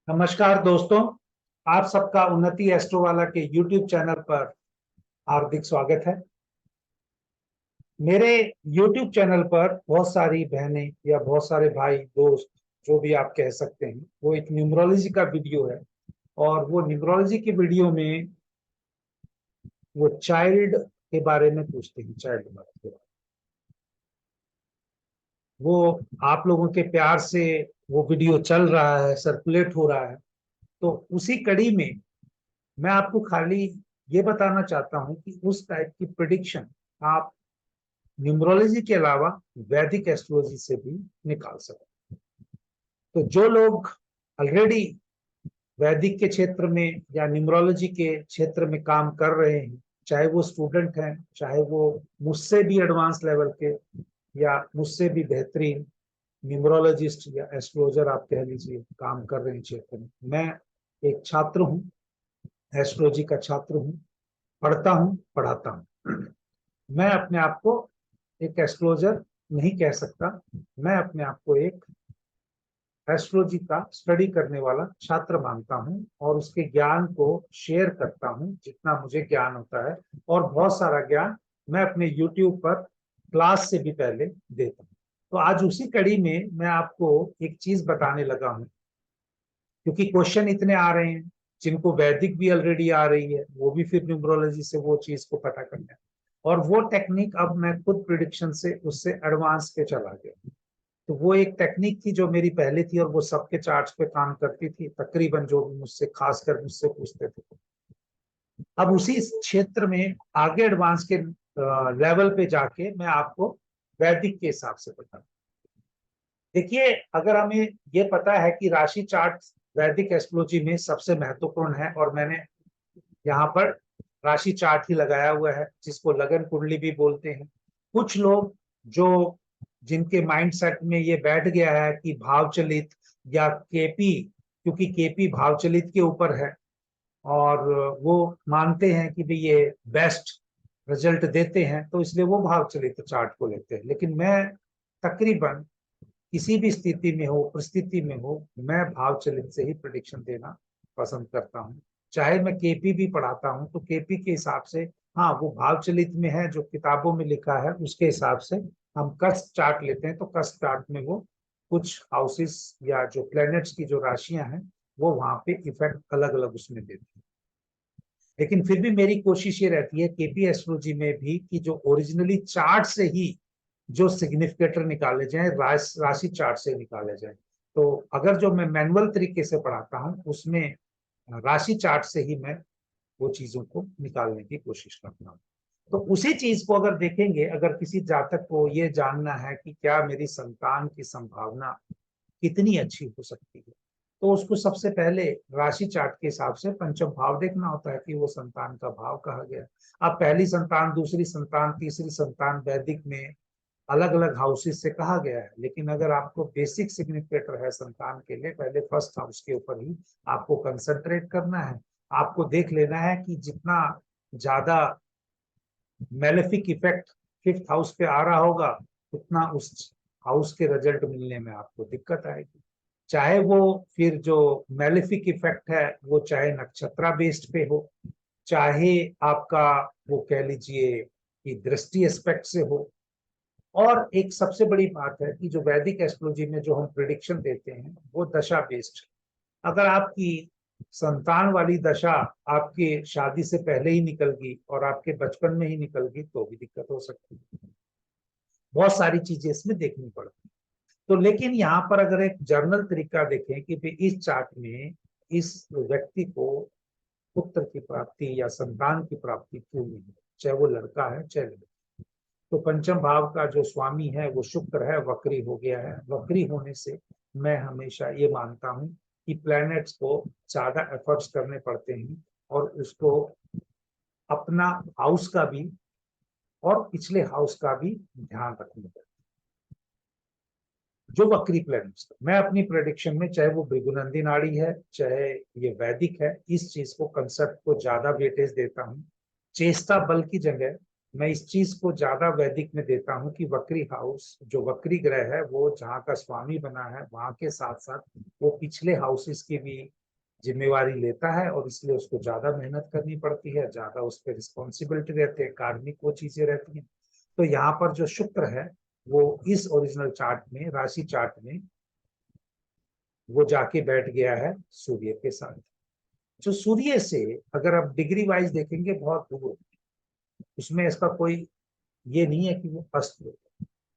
नमस्कार दोस्तों, आप सबका उन्नति एस्ट्रो वाला के YouTube चैनल पर हार्दिक स्वागत है। मेरे YouTube चैनल पर बहुत सारी बहनें या बहुत सारे भाई दोस्त जो भी आप कह सकते हैं, वो एक न्यूमरोलॉजी का वीडियो है। और वो न्यूमरोलॉजी के वीडियो में वो चाइल्ड के बारे में पूछते हैं, चाइल्ड के बारे में। वो आप लोगों के प्यार से वो वीडियो चल रहा है, सर्कुलेट हो रहा है। तो उसी कड़ी में मैं आपको खाली ये बताना चाहता हूं कि उस टाइप की प्रिडिक्शन आप न्यूमरोलॉजी के अलावा वैदिक एस्ट्रोलॉजी से भी निकाल सकते हैं। तो जो लोग ऑलरेडी वैदिक के क्षेत्र में या न्यूमरोलॉजी के क्षेत्र में काम कर रहे हैं, चाहे वो स्टूडेंट हैं, चाहे वो मुझसे भी एडवांस लेवल के या मुझसे भी बेहतरीन न्यूमरोलॉजिस्ट या एस्ट्रोलॉजर आप कह लीजिए, काम कर रहे हैं क्षेत्र में। मैं एक छात्र हूँ, एस्ट्रोलॉजी का छात्र हूँ, पढ़ता हूँ, पढ़ाता हूँ। मैं अपने आप को एक एस्ट्रोलॉजर नहीं कह सकता, मैं अपने आप को एक एस्ट्रोलॉजी का स्टडी करने वाला छात्र मानता हूं और उसके ज्ञान को शेयर करता हूं जितना मुझे ज्ञान होता है। और बहुत सारा ज्ञान मैं अपने यूट्यूब पर क्लास से भी पहले देता हूं। तो आज उसी कड़ी में मैं आपको एक चीज बताने लगा हूं, क्योंकि क्वेश्चन इतने आ रहे हैं। जिनको वैदिक भी ऑलरेडी आ रही है, वो भी फिर न्यूमरोलॉजी से वो चीज को पता करना है। और वो टेक्निक अब मैं खुद प्रिडिक्शन से उससे एडवांस पे चला गया। तो वो एक टेक्निक थी जो मेरी पहले थी और वो सबके चार्ट्स पे काम करती थी, तकरीबन जो भी मुझसे खासकर मुझसे पूछते थे। अब उसी क्षेत्र में आगे एडवांस के लेवल पे जाके मैं आपको वैदिक के हिसाब से बताऊं। देखिए, अगर हमें ये पता है कि राशि चार्ट वैदिक एस्ट्रोलॉजी में सबसे महत्वपूर्ण है, और मैंने यहाँ पर राशि चार्ट ही लगाया हुआ है जिसको लगन कुंडली भी बोलते हैं। कुछ लोग जो जिनके माइंड सेट में ये बैठ गया है कि भावचलित या केपी, क्योंकि केपी भावचलित के ऊपर है और वो मानते हैं कि भाई ये बेस्ट रिजल्ट देते हैं, तो इसलिए वो भावचलित चार्ट को लेते हैं। लेकिन मैं तकरीबन किसी भी स्थिति में हो, परिस्थिति में हो, मैं भावचलित से ही प्रिडिक्शन देना पसंद करता हूँ। चाहे मैं केपी भी पढ़ाता हूँ तो केपी के हिसाब से, हाँ वो भावचलित में है जो किताबों में लिखा है उसके हिसाब से हम कस्ट चार्ट लेते हैं। तो कस्ट चार्ट में वो कुछ हाउसेस या जो प्लैनेट्स की जो राशियां हैं वो वहां पे इफेक्ट अलग अलग उसमें देती है। लेकिन फिर भी मेरी कोशिश ये रहती है केपी एस्ट्रोलॉजी में भी कि जो ओरिजिनली चार्ट से ही जो सिग्निफिकेटर निकाले जाए, राशि चार्ट से निकाले जाए। तो अगर जो मैं मैनुअल तरीके से पढ़ाता हूँ उसमें राशि चार्ट से ही मैं वो चीजों को निकालने की कोशिश करता हूँ। तो उसी चीज को अगर देखेंगे, अगर किसी जातक को ये जानना है कि क्या मेरी संतान की संभावना कितनी अच्छी हो सकती है, तो उसको सबसे पहले राशि चार्ट के हिसाब से पंचम भाव देखना होता है कि वो संतान का भाव कहा गया। अब पहली संतान, दूसरी संतान, तीसरी संतान वैदिक में अलग अलग हाउसेस से कहा गया है। लेकिन अगर आपको बेसिक सिग्निफिकेटर है संतान के लिए, पहले फर्स्ट हाउस के ऊपर ही आपको कंसंट्रेट करना है। आपको देख लेना है कि जितना ज्यादा मेलेफिक इफेक्ट फिफ्थ हाउस पे आ रहा होगा, उतना उस हाउस के रिजल्ट मिलने में आपको दिक्कत आएगी। चाहे वो फिर जो मेलेफिक इफेक्ट है वो चाहे नक्षत्रा बेस्ड पे हो, चाहे आपका वो कह लीजिए कि दृष्टि एस्पेक्ट से हो। और एक सबसे बड़ी बात है कि जो वैदिक एस्ट्रोलॉजी में जो हम प्रिडिक्शन देते हैं वो दशा बेस्ड। अगर आपकी संतान वाली दशा आपके शादी से पहले ही निकल गई और आपके बचपन में ही निकल गई तो भी दिक्कत हो सकती है। बहुत सारी चीजें इसमें देखनी पड़ती है। तो लेकिन यहाँ पर अगर एक जर्नल तरीका देखें कि भाई इस चार्ट में इस व्यक्ति को पुत्र की प्राप्ति या संतान की प्राप्ति क्यों नहीं है, चाहे वो लड़का है चाहे लड़की। तो पंचम भाव का जो स्वामी है वो शुक्र है, वक्री हो गया है। वक्री होने से मैं हमेशा ये मानता हूं कि प्लैनेट्स को ज्यादा एफर्ट्स करने पड़ते हैं और उसको अपना हाउस का भी और पिछले हाउस का भी ध्यान रखना पड़ता है। जो वक्री प्लैनेट्स, मैं अपनी प्रेडिक्शन में चाहे वो भृगुनंदी नाड़ी है चाहे ये वैदिक है, इस चीज को कंसेप्ट को ज्यादा वेटेज देता हूँ। चेष्टा बल की जगह मैं इस चीज को ज्यादा वैदिक में देता हूँ कि वक्री हाउस, जो वक्री ग्रह है वो जहाँ का स्वामी बना है वहां के साथ साथ वो पिछले हाउसेस की भी जिम्मेवारी लेता है और इसलिए उसको ज्यादा मेहनत करनी पड़ती है, ज्यादा उस पर रिस्पॉन्सिबिलिटी रहती है, कार्मिक वो चीजें रहती हैं। तो यहाँ पर जो शुक्र है वो इस ओरिजिनल चार्ट में, राशि चार्ट में, वो जाके बैठ गया है सूर्य के साथ। जो सूर्य से अगर आप डिग्री वाइज देखेंगे बहुत दूर, उसमें इसका कोई ये नहीं है कि वो अस्त हो,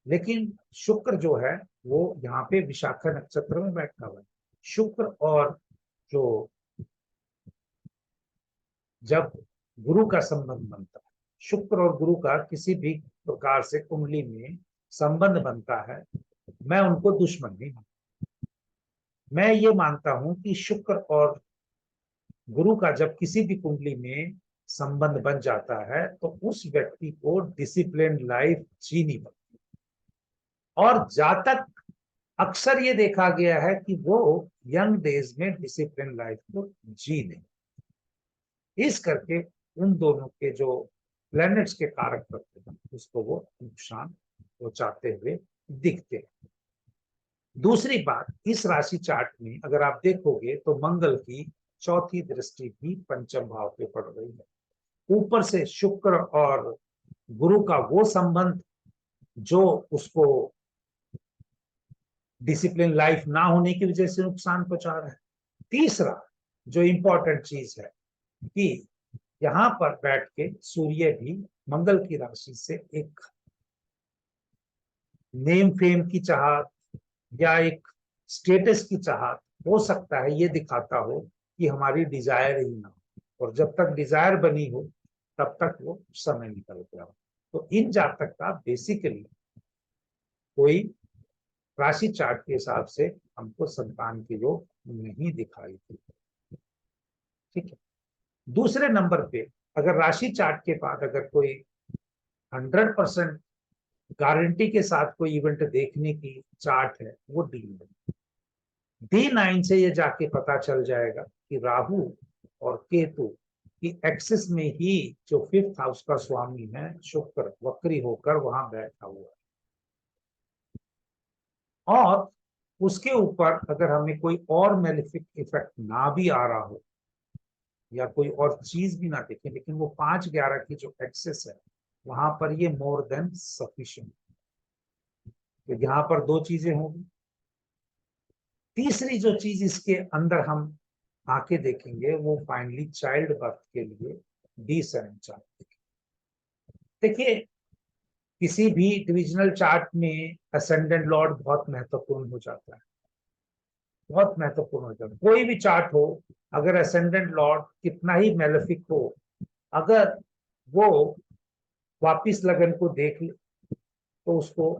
लेकिन शुक्र जो है वो यहाँ पे विशाखा नक्षत्र में बैठा हुआ है। शुक्र और जो जब गुरु का संबंध बनता है, शुक्र और गुरु का किसी भी प्रकार से कुंडली में संबंध बनता है, मैं उनको दुश्मन नहीं मानता। मैं ये मानता हूं कि शुक्र और गुरु का जब किसी भी कुंडली में संबंध बन जाता है तो उस व्यक्ति को डिसिप्लिन लाइफ जीनी पड़ती है। और जहां तक अक्सर ये देखा गया है कि वो यंग डेज में डिसिप्लिन लाइफ को जी नहीं, इस करके उन दोनों के जो प्लैनेट्स के कारक करते हैं उसको वो नुकसान पहुंचाते हुए दिखते हैं। दूसरी बात, इस राशि चार्ट में अगर आप देखोगे तो मंगल की चौथी दृष्टि भी पंचम भाव पे पड़ रही है। ऊपर से शुक्र और गुरु का वो संबंध जो उसको डिसिप्लिन लाइफ ना होने की वजह से नुकसान पहुंचा रहा है। तीसरा जो इंपॉर्टेंट चीज है कि यहां पर बैठ के सूर्य भी मंगल की राशि से एक नेम फेम की चाहत या एक स्टेटस की चाहत, हो सकता है ये दिखाता हो कि हमारी डिजायर ही ना हो, और जब तक डिजायर बनी हो तब तक वो समय निकल गया हो। तो इन जातक का बेसिकली कोई राशि चार्ट के हिसाब से हमको संतान के योग नहीं दिखाई देते। ठीक है। दूसरे नंबर पे अगर राशि चार्ट के बाद अगर कोई 100% गारंटी के साथ कोई इवेंट देखने की चार्ट है वो D9 से ये जाके पता चल जाएगा कि राहु और केतु की एक्सिस में ही जो 5th हाउस का स्वामी है शुक्र वक्री होकर वहां बैठा हुआ है। और उसके ऊपर अगर हमें कोई और मेलिफिक इफेक्ट ना भी आ रहा हो या कोई और चीज भी ना देखे, लेकिन वो 5-11 की जो एक्सेस है वहां पर ये मोर देन सफिशिएंट। तो यहाँ पर दो चीजें होंगी। तीसरी जो चीज इसके अंदर हम आके देखेंगे वो फाइनली चाइल्ड बर्थ के लिए D7 चार्ट। देखिए किसी भी डिविजनल चार्ट में असेंडेंट लॉर्ड बहुत महत्वपूर्ण हो जाता है, बहुत महत्वपूर्ण हो जाता है। कोई भी चार्ट हो, अगर असेंडेंट लॉर्ड कितना ही मेलेफिक हो, अगर वो वापिस लगन को देख ले तो उसको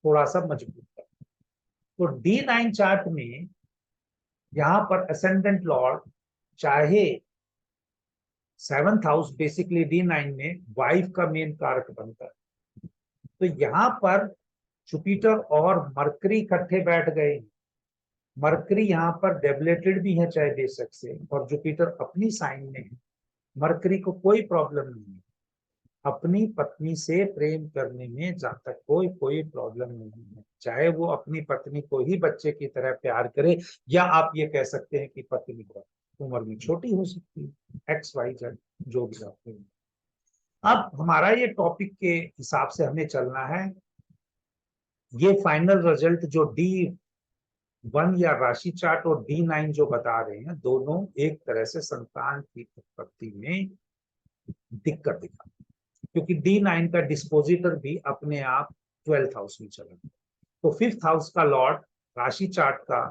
थोड़ा सा मजबूत कर। तो D9 चार्ट में यहाँ पर असेंडेंट लॉर्ड चाहे 7th हाउस बेसिकली D9 में वाइफ का मेन कारक बनता है, तो यहाँ पर जुपिटर और मरकरी इकट्ठे बैठ गए। मरकरी यहाँ पर डेबिलेटेड भी है चाहे बेशक से, और जुपिटर अपनी साइन में है। मरकरी को कोई प्रॉब्लम नहीं है, अपनी पत्नी से प्रेम करने में जहां तक कोई प्रॉब्लम नहीं है, चाहे वो अपनी पत्नी को ही बच्चे की तरह प्यार करे, या आप ये कह सकते हैं कि पत्नी को उम्र में छोटी हो सकती है, XYZ जो भी आप कहें। अब हमारा ये टॉपिक के हिसाब से हमें चलना है। ये फाइनल रिजल्ट जो D1 या राशि चार्ट और D9 जो बता रहे हैं, दोनों एक तरह से संतान की उत्पत्ति में दिक्कत दिखा, क्योंकि D9 का डिस्पोजिटर भी अपने आप 12th हाउस में चला गया। तो 5th हाउस का लॉर्ड राशि चार्ट का,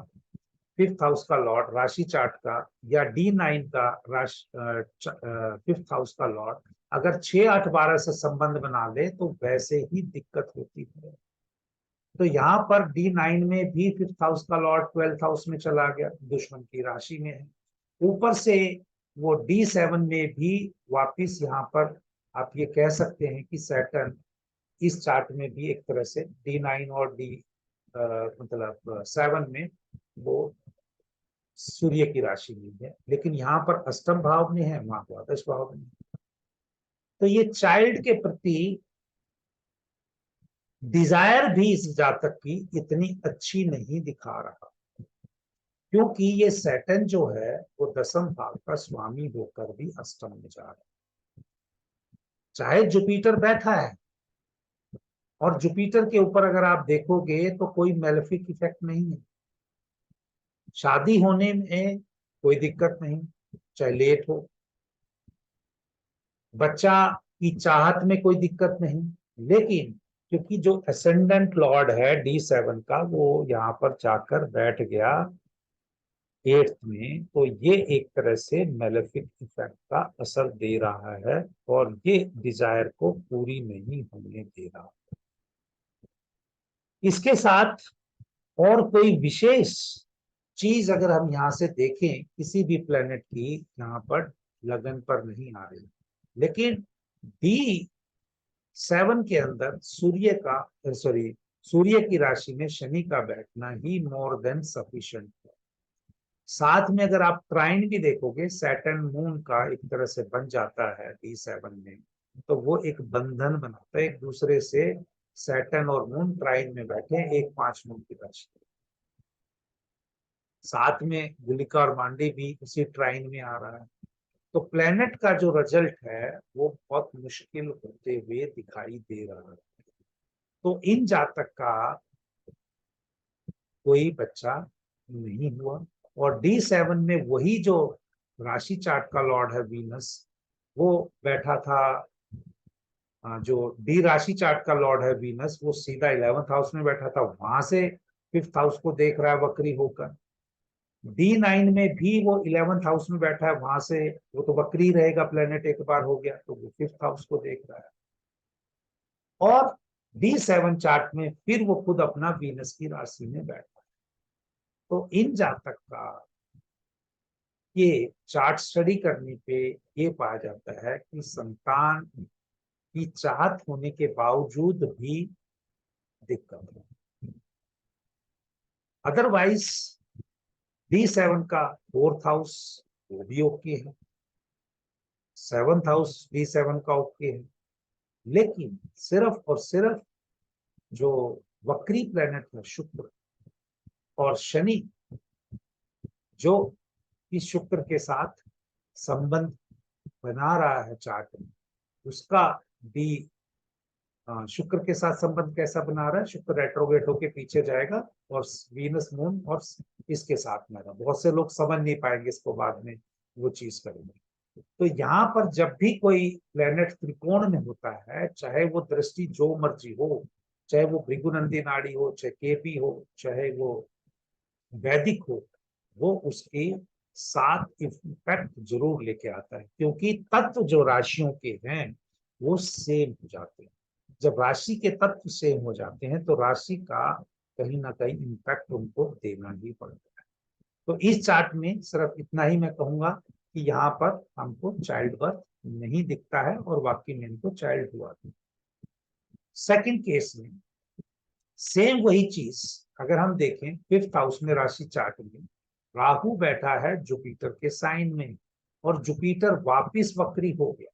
5th हाउस का लॉर्ड राशि चार्ट का, या D9 का 5th हाउस का लॉर्ड अगर 6-8-12 से संबंध बना ले तो वैसे ही दिक्कत होती है। तो यहाँ पर D9 में भी 5th हाउस का लॉर्ड 12th हाउस में चला गया, दुश्मन की राशि में है। ऊपर से वो D7 में भी वापिस यहाँ पर आप ये कह सकते हैं कि सैटर्न इस चार्ट में भी एक तरह से D9 और मतलब 7 में वो सूर्य की राशि में है, लेकिन यहाँ पर अष्टम भाव में है, वहां द्वादश भाव में। तो ये चाइल्ड के प्रति डिजायर भी इस जातक की इतनी अच्छी नहीं दिखा रहा। क्योंकि ये सैटर्न जो है वो दसम भाव का स्वामी होकर भी अष्टम में जा रहा है। चाहे जुपिटर बैठा है, और जुपिटर के ऊपर अगर आप देखोगे तो कोई मेलेफिक इफेक्ट नहीं है। शादी होने में कोई दिक्कत नहीं, चाहे लेट हो। बच्चा की चाहत में कोई दिक्कत नहीं। लेकिन क्योंकि जो असेंडेंट लॉर्ड है D7 का, वो यहाँ पर जाकर बैठ गया 8th में, तो ये एक तरह से मेलेफिक इफेक्ट का असर दे रहा है और ये डिजायर को पूरी नहीं होने दे रहा। इसके साथ और कोई विशेष चीज अगर हम यहाँ से देखें किसी भी प्लेनेट की, यहाँ पर लगन पर नहीं आ रही। लेकिन D7 के अंदर सूर्य का सूर्य की राशि में शनि का बैठना ही मोर देन सफिशिएंट है। साथ में अगर आप ट्राइन भी देखोगे, सैटर्न मून का एक तरह से बन जाता है D7 में, तो वो एक बंधन बनाता है एक दूसरे से। सैटर्न और मून ट्राइन में बैठे, एक 5 मून की राशि। साथ में गुलिका और मांडी भी उसी ट्राइन में आ रहा है। तो प्लेनेट का जो रिजल्ट है वो बहुत मुश्किल होते हुए दिखाई दे रहा है। तो इन जातक का कोई बच्चा नहीं हुआ। और D7 में वही जो राशि चार्ट का लॉर्ड है वीनस, वो बैठा था। जो डी राशि चार्ट का लॉर्ड है वीनस, वो सीधा 11th हाउस में बैठा था, वहां से 5th हाउस को देख रहा है वक्री होकर। D9 में भी वो 11th हाउस में बैठा है, वहां से वो तो वक्री रहेगा, प्लेनेट एक बार हो गया, तो वो 5th हाउस को देख रहा है। और D7 चार्ट में फिर वो खुद अपना वीनस की राशि में बैठा है। तो इन जातक का ये चार्ट स्टडी करने पे ये पाया जाता है कि संतान की चाहत होने के बावजूद भी दिक्कत है। अदरवाइज D7 का 4th हाउस वो भी ओके है, 7th हाउस D7 का ओके है। लेकिन सिर्फ और सिर्फ जो वक्री प्लेनेट है शुक्र और शनि, जो इस शुक्र के साथ संबंध बना रहा है चार्ट में, उसका भी शुक्र के साथ संबंध कैसा बना रहा है। शुक्र रेट्रोगेट होके पीछे जाएगा और वीनस मून और इसके साथ में रहा। बहुत से लोग समझ नहीं पाएंगे इसको, बाद में वो चीज करेंगे। तो यहाँ पर जब भी कोई प्लेनेट त्रिकोण में होता है, चाहे वो दृष्टि जो मर्जी हो, चाहे वो भृगुनंदी नाड़ी हो, चाहे केपी हो, चाहे वो वैदिक हो, वो उसके साथ इफेक्ट जरूर लेके आता है। क्योंकि तत्व जो राशियों के हैं वो सेम हो जाते हैं। जब राशि के तत्व सेम हो जाते हैं तो राशि का कहीं ना कहीं इम्पैक्ट उनको देना ही पड़ता है। तो इस चार्ट में सिर्फ इतना ही मैं कहूंगा कि यहाँ पर हमको चाइल्ड बर्थ नहीं दिखता है और वाकई में इनको चाइल्ड हुआ। सेकंड केस में सेम वही चीज अगर हम देखें 5th हाउस में राशि चार्ट में, राहु बैठा है जुपिटर के साइन में और जुपिटर वापिस वक्री हो गया।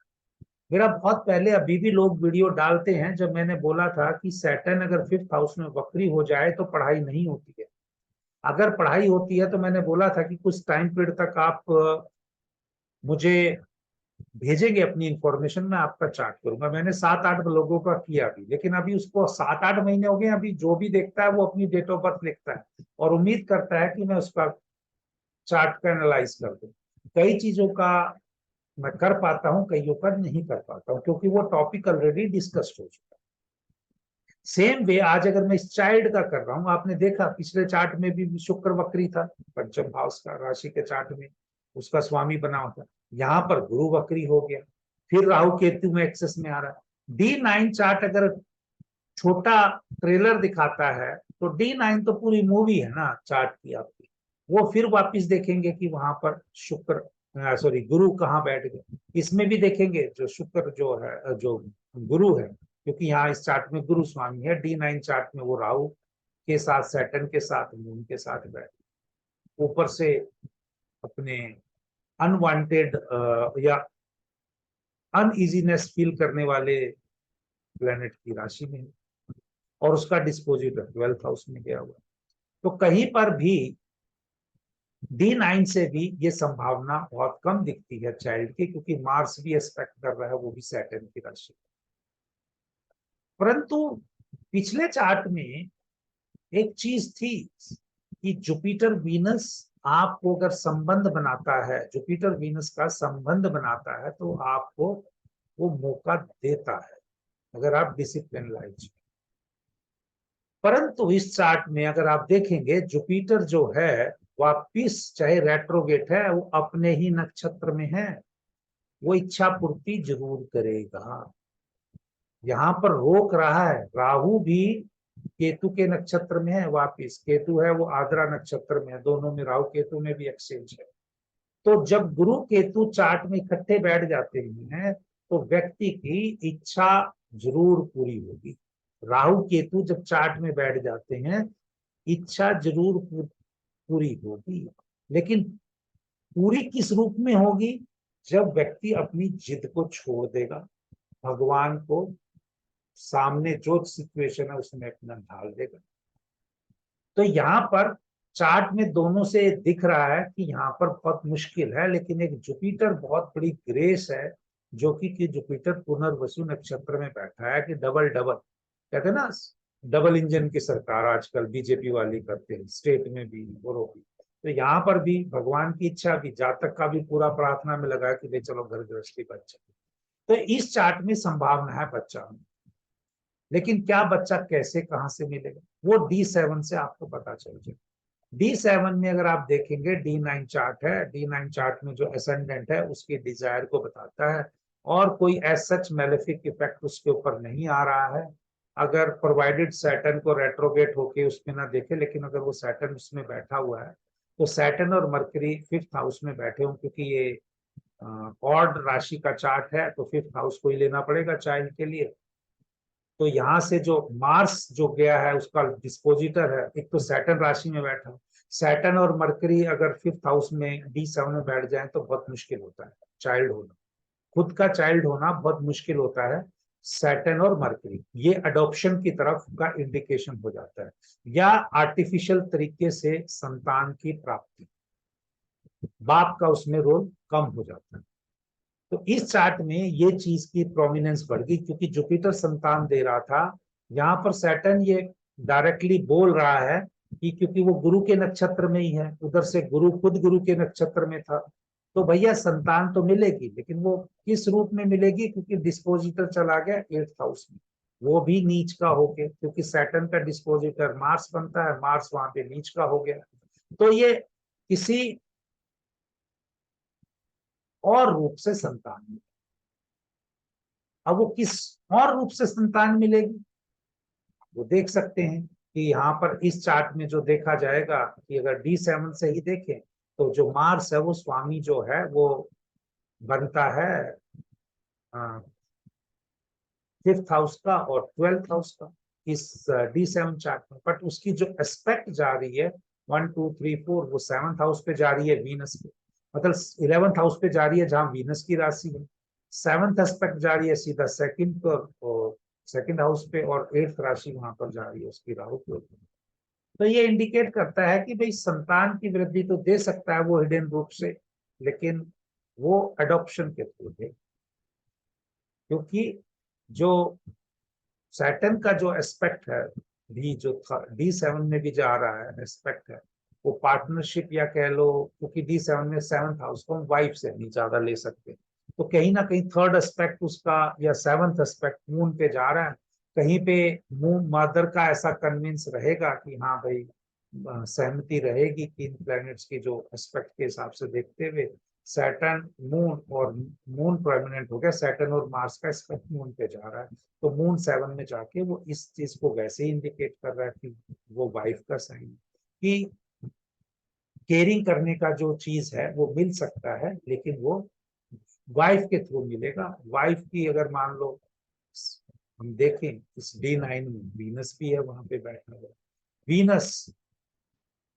मेरा बहुत पहले अभी भी लोग वीडियो डालते हैं जब मैंने बोला था कि सैटर्न अगर 5th हाउस में वक्री हो जाए तो पढ़ाई नहीं होती है। अगर पढ़ाई होती है तो मैंने बोला था कि कुछ टाइम पीरियड तक आप मुझे भेजेंगे अपनी इंफॉर्मेशन, मैं आपका चार्ट करूंगा। मैंने 7-8 लोगों का किया अभी, लेकिन अभी उसको 7-8 महीने हो गए। अभी जो भी देखता है वो अपनी डेट ऑफ बर्थ लिखता है और उम्मीद करता है कि मैं उसका चार्ट का एनालाइज कर दूं। कई चीजों का मैं कर पाता हूं, कईयों का नहीं कर पाता हूं, क्योंकि वो टॉपिक ऑलरेडी डिस्कस्ड हो चुका है। सेम वे आज अगर मैं इस चाइल्ड का कर रहा हूं, आपने देखा पिछले चार्ट में भी शुक्र वक्री था, पंचम हाउस का राशि के चार्ट में उसका स्वामी बना होता। यहाँ पर गुरु वक्री हो गया, फिर राहु केतु में एक्सेस में आ रहा है। D9 चार्ट अगर छोटा ट्रेलर दिखाता है तो D9 तो पूरी मूवी है ना चार्ट की आपकी। वो फिर वापिस देखेंगे कि वहां पर शुक्र गुरु कहाँ बैठ गए। इसमें भी देखेंगे जो शुक्र जो है, जो गुरु है, क्योंकि यहाँ इस चार्ट में गुरु स्वामी है। D9 चार्ट में वो राहु के साथ, सैटर्न के साथ, मून के साथ बैठ, ऊपर से अपने अनवांटेड या अनइजीनेस फील करने वाले प्लेनेट की राशि में, और उसका डिस्पोजिटर 12th हाउस में गया हुआ। तो कहीं पर भी D9 से भी ये संभावना बहुत कम दिखती है चाइल्ड की, क्योंकि मार्स भी एक्सपेक्ट कर रहा है, वो भी सैटर्न की राशि। परंतु पिछले चार्ट में एक चीज थी कि जुपिटर वीनस आपको अगर संबंध बनाता है, जुपिटर वीनस का संबंध बनाता है, तो आपको वो मौका देता है अगर आप डिसिप्लिन लाइफ। परंतु इस चार्ट में अगर आप देखेंगे, जुपिटर जो है वापिस चाहे रेट्रोगेट है, वो अपने ही नक्षत्र में है, वो इच्छा पूर्ति जरूर करेगा। यहाँ पर रोक रहा है, राहु भी केतु के नक्षत्र में है, वापिस केतु है वो आद्रा नक्षत्र में है, दोनों में राहु केतु में भी एक्सचेंज है। तो जब गुरु केतु चार्ट में इकट्ठे बैठ जाते हैं तो व्यक्ति की इच्छा जरूर पूरी होगी। राहु केतु जब चार्ट में बैठ जाते हैं, इच्छा जरूर पूरी होगी, लेकिन पूरी किस रूप में होगी? जब व्यक्ति अपनी जिद को छोड़ देगा, भगवान को सामने जो सिचुएशन है उसमें अपना ढाल देगा। तो यहाँ पर चार्ट में दोनों से दिख रहा है कि यहाँ पर बहुत मुश्किल है, लेकिन एक जुपिटर बहुत बड़ी ग्रेस है, जो कि जुपिटर पुनर्वसु नक्षत्र में बैठा है, कि डबल डबल कहते हैं ना, डबल इंजन की सरकार आजकल बीजेपी वाली करते हैं, स्टेट में भी और भी। तो यहाँ पर भी भगवान की इच्छा भी, जातक का भी पूरा प्रार्थना में लगा कि भाई चलो घर गृहस्थी बच्चा। तो इस चार्ट में संभावना है बच्चा, लेकिन क्या बच्चा कैसे कहां से मिलेगा, वो D7 से आपको पता चल जाए। D7 में अगर आप देखेंगे, D9 चार्ट है, D9 चार्ट में जो असेंडेंट है उसकी डिजायर को बताता है, और कोई एज सच मेलेफिक इफेक्ट उसके ऊपर नहीं आ रहा है, अगर प्रोवाइडेड सैटर्न को रेट्रोगेट होके उसमें ना देखे। लेकिन अगर वो सैटर्न उसमें बैठा हुआ है, तो सैटर्न और मरकरी 5th हाउस में बैठे हों, क्योंकि ये ऑड राशि का चार्ट है, तो 5th हाउस को ही लेना पड़ेगा चाइल्ड के लिए। तो यहाँ से जो मार्स जो गया है उसका डिस्पोजिटर है, एक तो सैटर्न राशि में बैठा, सैटर्न और मरकरी अगर 5th हाउस में D7 में बैठ जाए तो बहुत मुश्किल होता है चाइल्ड होना, खुद का चाइल्ड होना बहुत मुश्किल होता है। सैटर्न और मरकरी ये अडॉप्शन की तरफ का इंडिकेशन हो जाता है, या आर्टिफिशियल तरीके से संतान की प्राप्ति, बाप का उसमें रोल कम हो जाता है। तो इस चार्ट में ये चीज की प्रोमिनेंस बढ़ गई, क्योंकि जुपिटर संतान दे रहा था, यहाँ पर सैटर्न ये डायरेक्टली बोल रहा है कि क्योंकि वो गुरु के नक्षत्र में ही है, उधर से गुरु खुद गुरु के नक्षत्र में था, तो भैया संतान तो मिलेगी, लेकिन वो किस रूप में मिलेगी? क्योंकि डिस्पोजिटर चला गया 8th हाउस में, वो भी नीच का हो गया, क्योंकि सैटर्न का डिस्पोजिटर मार्स बनता है, मार्स वहां पे नीच का हो गया। तो ये किसी और रूप से संतान मिलेगी। अब वो किस और रूप से संतान मिलेगी, वो देख सकते हैं कि यहाँ पर इस चार्ट में जो देखा जाएगा कि अगर D7 से ही देखें, तो जो मार्स है वो स्वामी जो है वो बनता है 5th हाउस का और 12th हाउस का इस D7 चार्ट में। बट उसकी जो एस्पेक्ट जा रही है 1 2 3 4, वो 7th हाउस पे जा रही है वीनस पे, मतलब 11th हाउस पे जा रही है जहां वीनस की राशि है। 7th एस्पेक्ट जा रही है सीधा सेकंड पर, और सेकंड हाउस पे, और 8th राशि वहां पर जा रही है उसकी राहु के ऊपर। तो ये इंडिकेट करता है कि भाई संतान की वृद्धि तो दे सकता है वो हिडन रूप से, लेकिन वो अडॉप्शन के थ्रू दे, क्योंकि जो सैटर्न का जो एस्पेक्ट है भी, जो D7 में भी जा रहा है एस्पेक्ट है, वो पार्टनरशिप या कह लो, क्योंकि D7 में 7th हाउस को हम वाइफ से नहीं ज्यादा ले सकते, तो कहीं ना कहीं थर्ड एस्पेक्ट उसका या 7th एस्पेक्ट मून पे जा रहा है, कहीं पे मून मदर का ऐसा कन्विंस रहेगा कि हाँ भाई सहमति रहेगी तीन प्लैनेट्स की जो एस्पेक्ट के हिसाब से देखते हुए। सैटर्न मून, और मून प्रोमिनेंट हो गया, सैटर्न और मार्स का एस्पेक्ट मून पे जा रहा है, तो मून 7 में जाके वो इस चीज को वैसे ही इंडिकेट कर रहा है कि वो वाइफ का साइन, कि केयरिंग करने का जो चीज है वो मिल सकता है, लेकिन वो वाइफ के थ्रू मिलेगा। वाइफ की अगर मान लो हम देखें इस D9 में वीनस भी है वहां पे बैठा हुआ, वीनस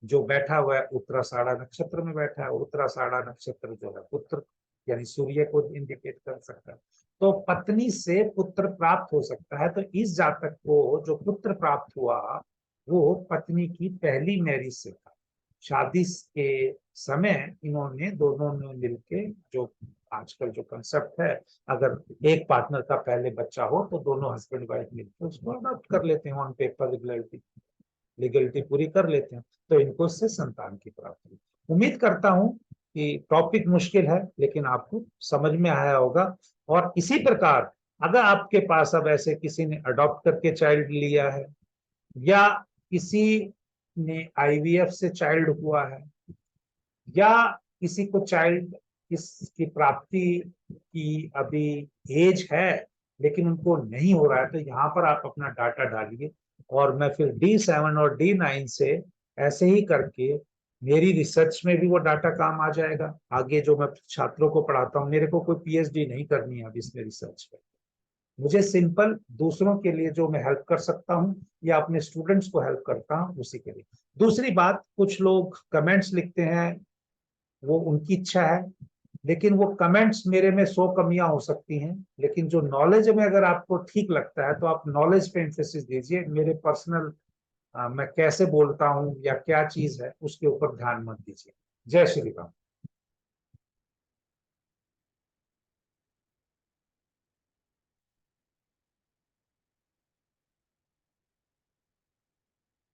जो बैठा हुआ है उत्तराषाढ़ा नक्षत्र में बैठा है, उत्तराषाढ़ा नक्षत्र जो है पुत्र यानी सूर्य को इंडिकेट कर सकता है, तो पत्नी से पुत्र प्राप्त हो सकता है। तो इस जातक को जो पुत्र प्राप्त हुआ वो पत्नी की पहली मैरिज से था, शादी के समय इन्होंने दोनों ने मिलके, जो आजकल जो कंसेप्ट है, अगर एक पार्टनर का पहले बच्चा हो तो दोनों हस्बैंड वाइफ मिलकर उसको अडॉप्ट कर लेते हैं, ऑन पेपर लीगलिटी पूरी कर लेते हैं, तो इनको इससे संतान की प्राप्ति। उम्मीद करता हूं कि टॉपिक मुश्किल है लेकिन आपको समझ में आया होगा। और इसी प्रकार अगर आपके पास अब ऐसे किसी ने अडॉप्ट करके चाइल्ड लिया है, या किसी ने आईवीएफ से चाइल्ड हुआ है, या किसी को चाइल्ड इसकी प्राप्ति की अभी एज है लेकिन उनको नहीं हो रहा है, तो यहाँ पर आप अपना डाटा डालिए और मैं फिर D7 और D9 से ऐसे ही करके, मेरी रिसर्च में भी वो डाटा काम आ जाएगा। आगे जो मैं छात्रों को पढ़ाता हूँ, मेरे को कोई पीएचडी नहीं करनी है अब इसमें रिसर्च में, मुझे सिंपल दूसरों के लिए जो मैं हेल्प कर सकता हूँ या अपने स्टूडेंट्स को हेल्प करता हूँ उसी के लिए। दूसरी बात, कुछ लोग कमेंट्स लिखते हैं, वो उनकी इच्छा है, लेकिन वो कमेंट्स मेरे में 100 कमियां हो सकती हैं, लेकिन जो नॉलेज में अगर आपको ठीक लगता है तो आप नॉलेज पे एम्फेसिस दीजिए, मेरे पर्सनल मैं कैसे बोलता हूँ या क्या चीज है उसके ऊपर ध्यान मत दीजिए। जय श्री राम।